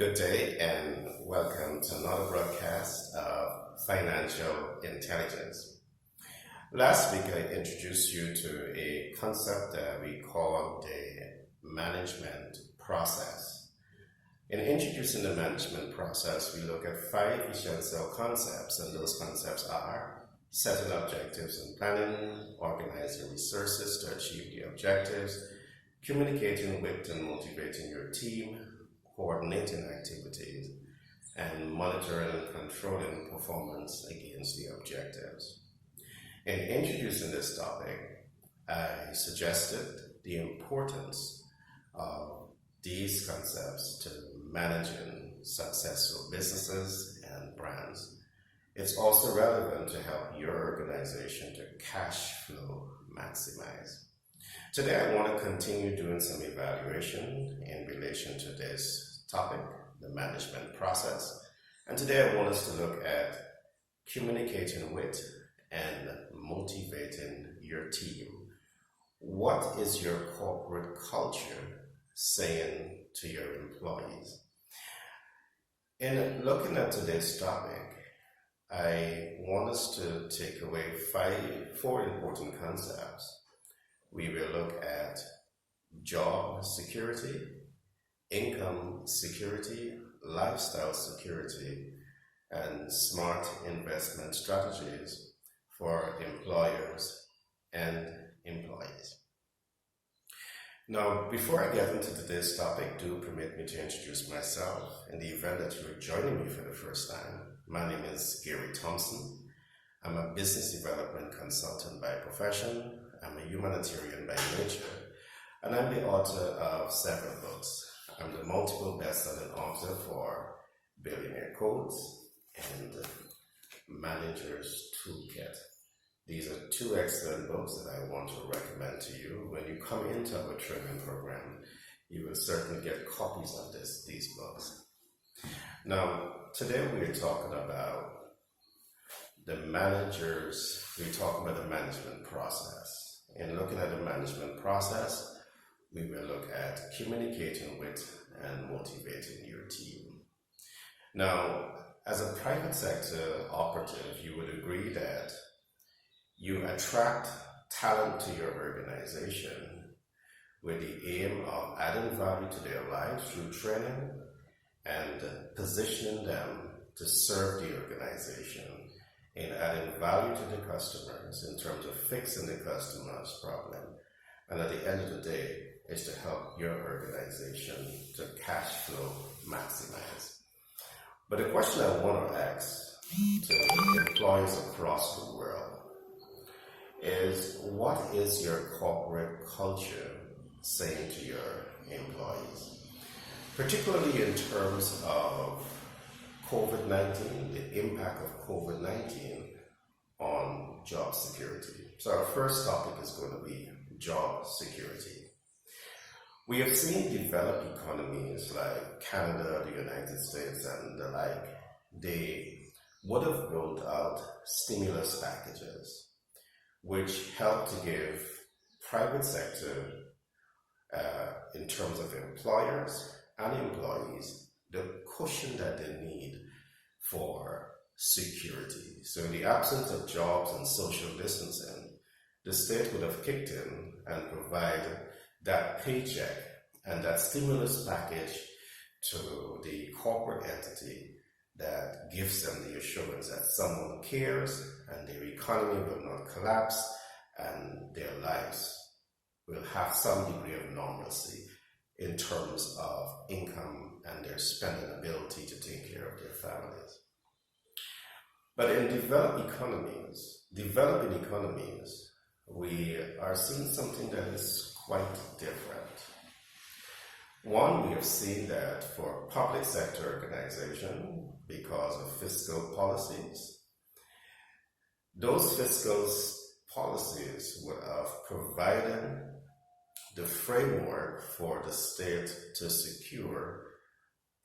Good day and welcome to another broadcast of Financial Intelligence. Last week I introduced you to a concept that we call the management process. In introducing the management process, we look at 5 essential concepts, and those concepts are setting objectives and planning, organizing resources to achieve the objectives, communicating with and motivating your team, coordinating activities, and monitoring and controlling performance against the objectives. In introducing this topic, I suggested the importance of these concepts to managing successful businesses and brands. It's also relevant to help your organization to cash flow maximize. Today I want to continue doing some evaluation in relation to this topic, the management process. And today I want us to look at communicating with and motivating your team. What is your corporate culture saying to your employees? In looking at today's topic, I want us to take away 4 important concepts. We will look at job security, income security, lifestyle security, and smart investment strategies for employers and employees. Now, before I get into today's topic, do permit me to introduce myself. In the event that you are joining me for the first time, my name is Gary Thompson. I'm a business development consultant by profession. I'm a humanitarian by nature, and I'm the author of several books. I'm the multiple best-selling author for Billionaire Codes and Manager's Toolkit. These are 2 excellent books that I want to recommend to you. When you come into our training program, you will certainly get copies of these books. Now, today we're talking about the management process. In looking at the management process, we will look at communicating with and motivating your team. Now, as a private sector operative, you would agree that you attract talent to your organization with the aim of adding value to their lives through training and positioning them to serve the organization in adding value to the customers in terms of fixing the customer's problem. And at the end of the day, is to help your organization to cash flow maximize. But the question I want to ask to employees across the world is, what is your corporate culture saying to your employees? Particularly in terms of COVID-19, the impact of COVID-19 on job security. So our first topic is going to be job security. We have seen developed economies like Canada, the United States, and the like. They would have rolled out stimulus packages, which help to give private sector, in terms of employers and employees, the cushion that they need for security. So in the absence of jobs and social distancing, the state would have kicked in and provided that paycheck and that stimulus package to the corporate entity that gives them the assurance that someone cares and their economy will not collapse and their lives will have some degree of normalcy in terms of income and their spending ability to take care of their families. But in developing economies, we are seeing something that is quite different. One, we have seen that for public sector organization, because of fiscal policies, those fiscal policies would have provided the framework for the state to secure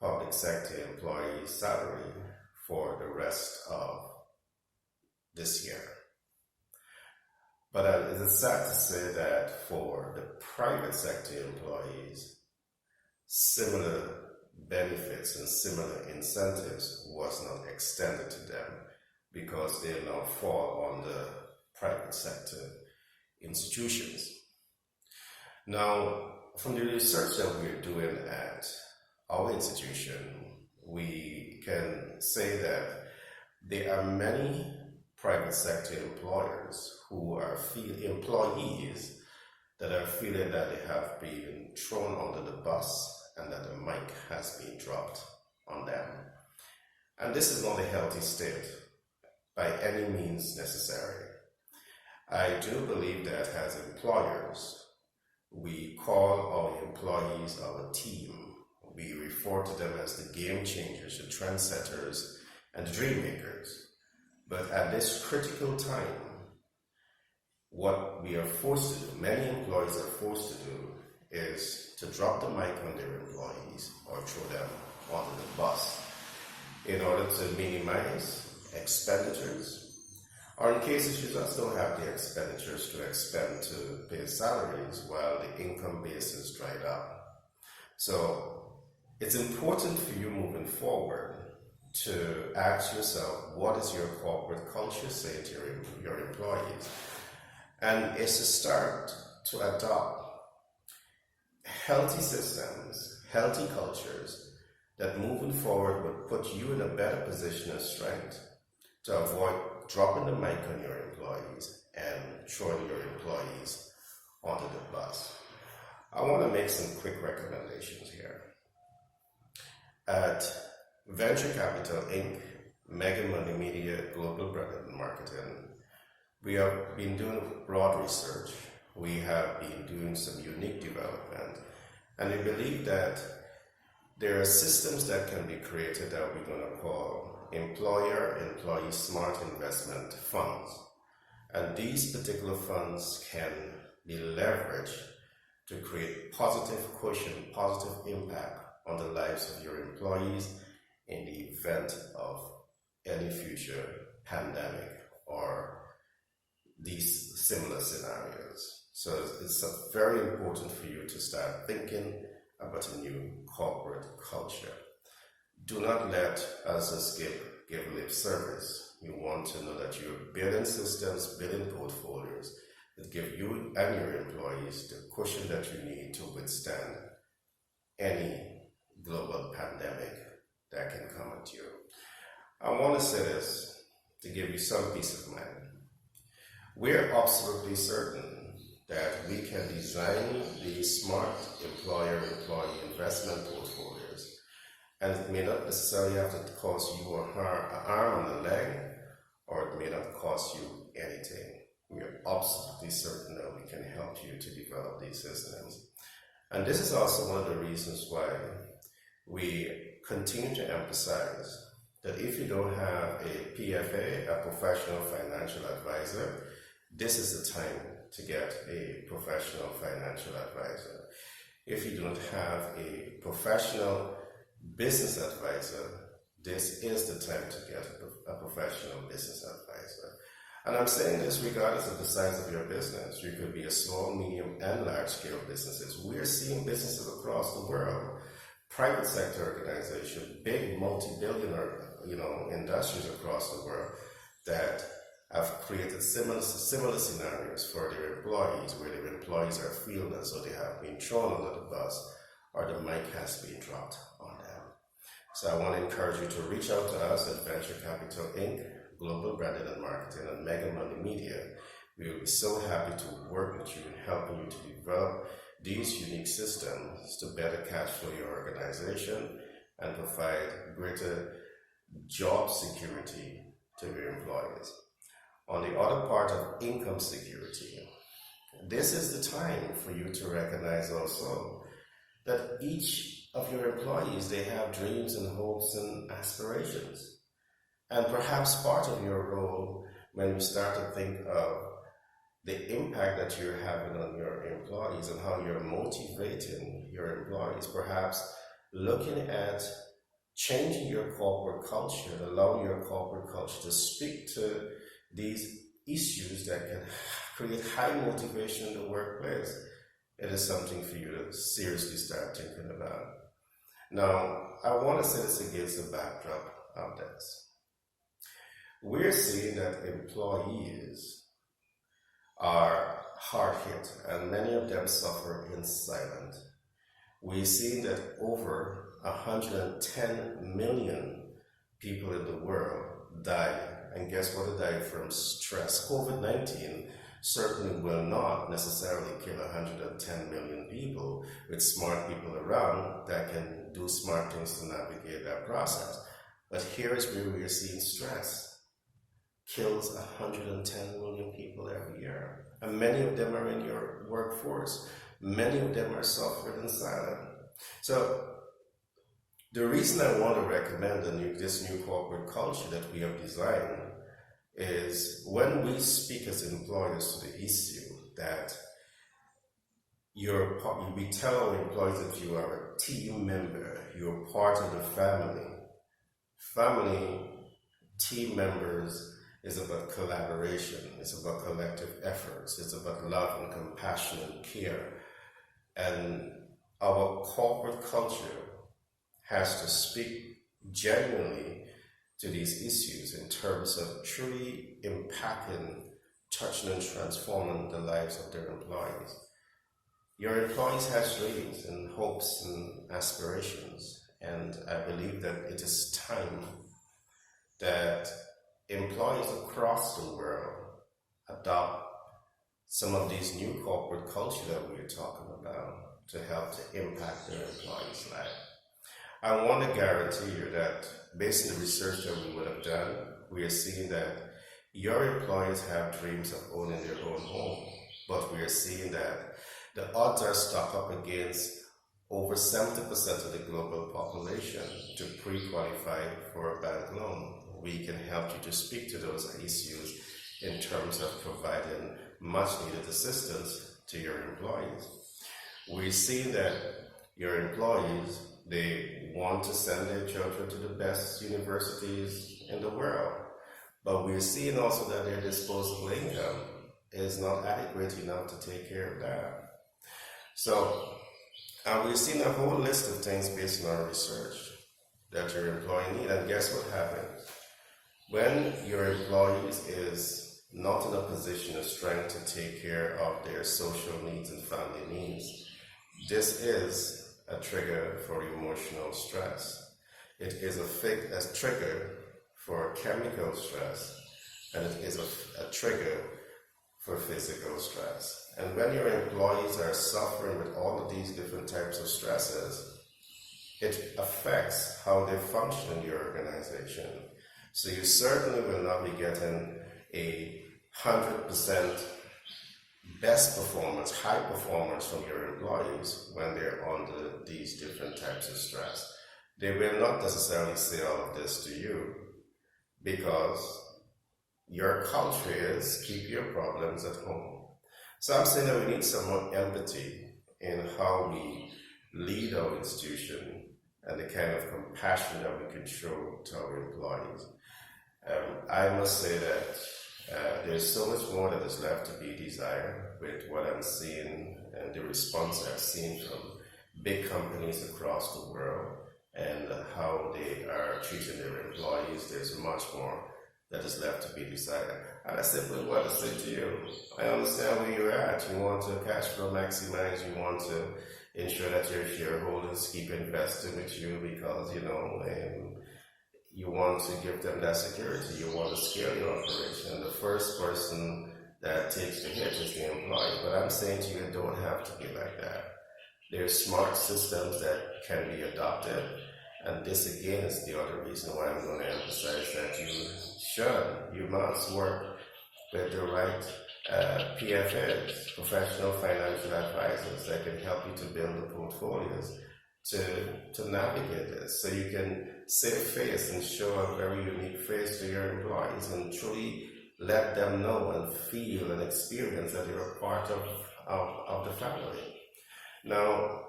public sector employee salary for the rest of this year. But it is sad to say that for the private sector employees, similar benefits and similar incentives was not extended to them because they now fall under private sector institutions. Now, from the research that we're doing at our institution, we can say that there are many private sector employers who are employees that are feeling that they have been thrown under the bus and that the mic has been dropped on them. And this is not a healthy state by any means necessary. I do believe that as employers, we call our employees our team. We refer to them as the game changers, the trendsetters, and the dream makers. But at this critical time, what we are forced to do, many employees are forced to do, is to drop the mic on their employees or throw them onto the bus in order to minimize expenditures, or in cases you just don't have the expenditures to expend to pay salaries while the income base is dried up. So it's important for you moving forward to ask yourself, what is your corporate culture say to your employees? And it's to start to adopt healthy systems, healthy cultures that moving forward would put you in a better position of strength to avoid dropping the mic on your employees and throwing your employees onto the bus. I want to make some quick recommendations here. At Venture Capital Inc., Mega Money Media, Global Brand and Marketing, we have been doing broad research. We have been doing some unique development, and we believe that there are systems that can be created that we're going to call employee smart investment funds. And these particular funds can be leveraged to create positive quotient, positive impact on the lives of your employees in the event of any future pandemic or these similar scenarios. So it's very important for you to start thinking about a new corporate culture. Do not let us just give lip service. You want to know that you're building systems, building portfolios that give you and your employees the cushion that you need to withstand any global pandemic that can come at you. I want to say this to give you some peace of mind. We're absolutely certain that we can design these smart employer-employee investment portfolios, and it may not necessarily have to cost you an arm and a leg, or it may not cost you anything. We are absolutely certain that we can help you to develop these systems. And this is also one of the reasons why we continue to emphasize that if you don't have a PFA, a professional financial advisor, this is the time to get a professional financial advisor. If you don't have a professional business advisor, this is the time to get a professional business advisor. And I'm saying this regardless of the size of your business. You could be a small, medium, and large-scale businesses. We're seeing businesses across the world, private sector organizations, big multi-billionaire, industries across the world that have created similar scenarios for their employees, where their employees are feeling as though they have been thrown under the bus or the mic has been dropped on them. So I want to encourage you to reach out to us at Venture Capital Inc., Global Branding and Marketing, and Mega Money Media. We will be so happy to work with you in helping you to develop these unique systems to better cash flow your organization and provide greater job security to your employees. On the other part of income security, this is the time for you to recognize also that each of your employees, they have dreams and hopes and aspirations. And perhaps part of your role, when you start to think of the impact that you're having on your employees and how you're motivating your employees, perhaps looking at changing your corporate culture, allowing your corporate culture to speak to these issues that can create high motivation in the workplace. It is something for you to seriously start thinking about. Now, I want to say this against the backdrop of this. We're seeing that employees are hard hit, and many of them suffer in silence. We see that over 110 million people in the world die, and guess what? They die from stress. COVID-19 certainly will not necessarily kill 110 million people with smart people around that can do smart things to navigate that process. But here is where we are seeing stress kills 110 million people every year. And many of them are in your workforce. Many of them are suffering in silence. So the reason I want to recommend this new corporate culture that we have designed is when we speak as employers to the issue that we tell our employees that you are a team member, you're part of the family. Family, team members is about collaboration, it's about collective efforts, it's about love and compassion and care. And our corporate culture has to speak genuinely to these issues in terms of truly impacting, touching and transforming the lives of their employees. Your employees have dreams and hopes and aspirations, and I believe that it is time that employees across the world adopt some of these new corporate culture that we're talking about to help to impact their employees' life. I want to guarantee you that based on the research that we would have done, we are seeing that your employees have dreams of owning their own home, but we are seeing that the odds are stacked up against over 70% of the global population to pre-qualify for a bank loan. We can help you to speak to those issues in terms of providing much needed assistance to your employees. We see that your employees, they want to send their children to the best universities in the world, but we're seeing also that their disposable income is not adequate enough to take care of that. So we've seen a whole list of things based on our research that your employee needs, and guess what happens? When your employees is not in a position of strength to take care of their social needs and family needs, this is a trigger for emotional stress. It is a trigger for chemical stress, and it is a trigger for physical stress. And when your employees are suffering with all of these different types of stresses, it affects how they function in your organization. So you certainly will not be getting a 100% best performance, high performance from your employees when they're under these different types of stress. They will not necessarily say all of this to you because your culture is keep your problems at home. So I'm saying that we need some more empathy in how we lead our institution and the kind of compassion that we can show to our employees. I must say that there's so much more that is left to be desired with what I'm seeing and the response I've seen from big companies across the world and how they are treating their employees. There's much more that is left to be decided. And I simply want to say to you, I understand where you're at. You want to cash flow maximize, you want to ensure that your shareholders keep investing with you because, you want to give them that security. You want to scale your operation. The first person that takes the hit is the employee. But I'm saying to you, it don't have to be like that. There's smart systems that can be adopted. And this again is the other reason why I'm going to emphasize that you must work with the right PFAs, professional financial advisors that can help you to build the portfolios to navigate this, so you can save face and show a very unique face to your employees and truly let them know and feel and experience that you're a part of the family. Now,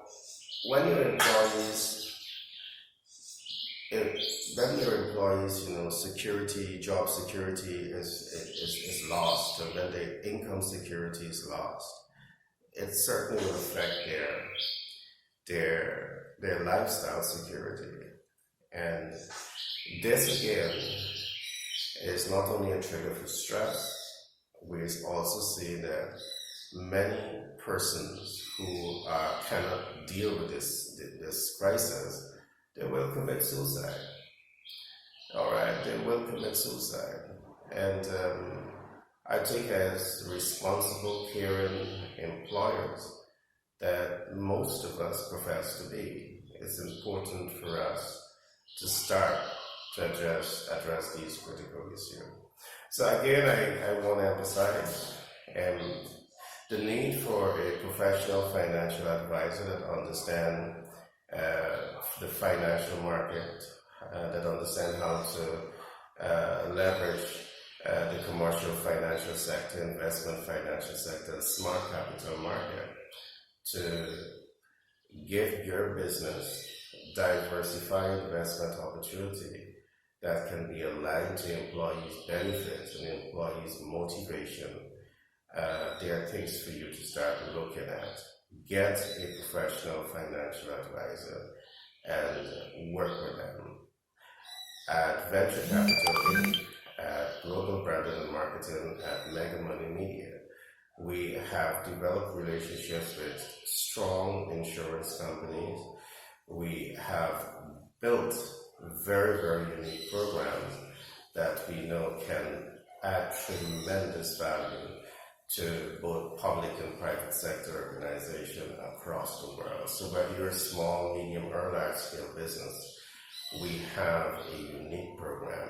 when your employees, security, job security is lost, and when their income security is lost, it certainly will affect their their lifestyle security. And this again is not only a trigger for stress, we also see that many persons who cannot deal with this crisis, they will commit suicide. All right, they will commit suicide. And I think as responsible, caring employers that most of us profess to be, it's important for us to start to address these critical issues. So again, I want to emphasize the need for a professional financial advisor that understands the financial market, that understand how to leverage the commercial financial sector, investment financial sector, and smart capital market to give your business diversified investment opportunity that can be aligned to employees' benefits and employees' motivation. There are things for you to start looking at. Get a professional financial advisor and work with them. At Venture Capital Inc., at Global Branding and Marketing, at Mega Money Media, we have developed relationships with strong insurance companies. We have built very, very unique programs that we know can add tremendous value to both public and private sector organizations across the world. So whether you're a small, medium, or large scale business, we have a unique program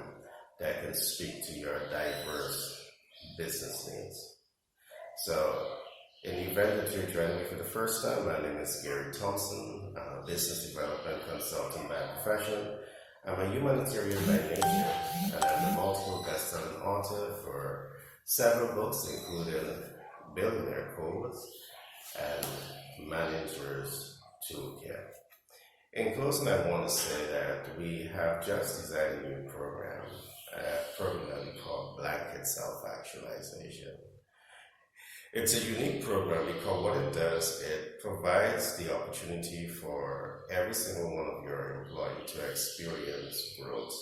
that can speak to your diverse business needs. So in the event that you're joining me for the first time, my name is Gary Thompson. I'm a business development consultant by profession. I'm a humanitarian by nature, and I'm a multiple best-selling author for several books, including Billionaire Codes and Manager's Toolkit. In closing, I want to say that we have just designed a new program that we call Blanket Self-Actualization. It's a unique program because what it does, it provides the opportunity for every single one of your employees to experience growth.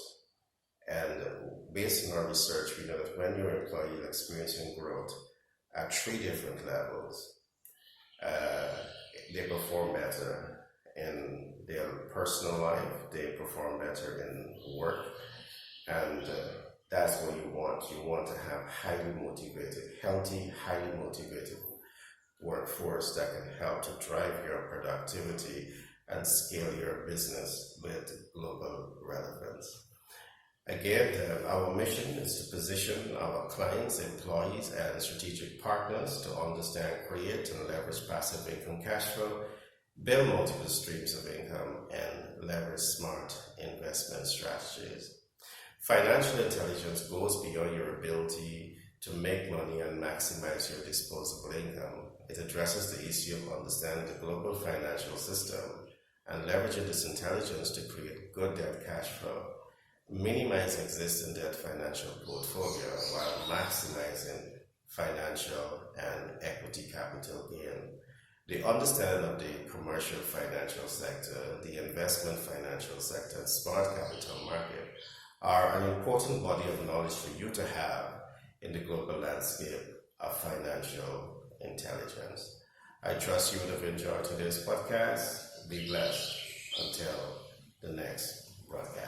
And based on our research, we know that when your employee is experiencing growth at 3 different levels, they perform better in their personal life, they perform better in work, and that's what you want. You want to have highly motivated, healthy, highly motivated workforce that can help to drive your productivity and scale your business with global relevance. Again, our mission is to position our clients, employees, and strategic partners to understand, create, and leverage passive income cash flow, build multiple streams of income, and leverage smart investment strategies. Financial intelligence goes beyond your ability to make money and maximize your disposable income. It addresses the issue of understanding the global financial system and leveraging this intelligence to create good debt cash flow, minimize existing debt financial portfolio while maximizing financial and equity capital gain. The understanding of the commercial financial sector, the investment financial sector, and smart capital market are an important body of knowledge for you to have in the global landscape of financial intelligence. I trust you would have enjoyed today's podcast. Be blessed until the next broadcast.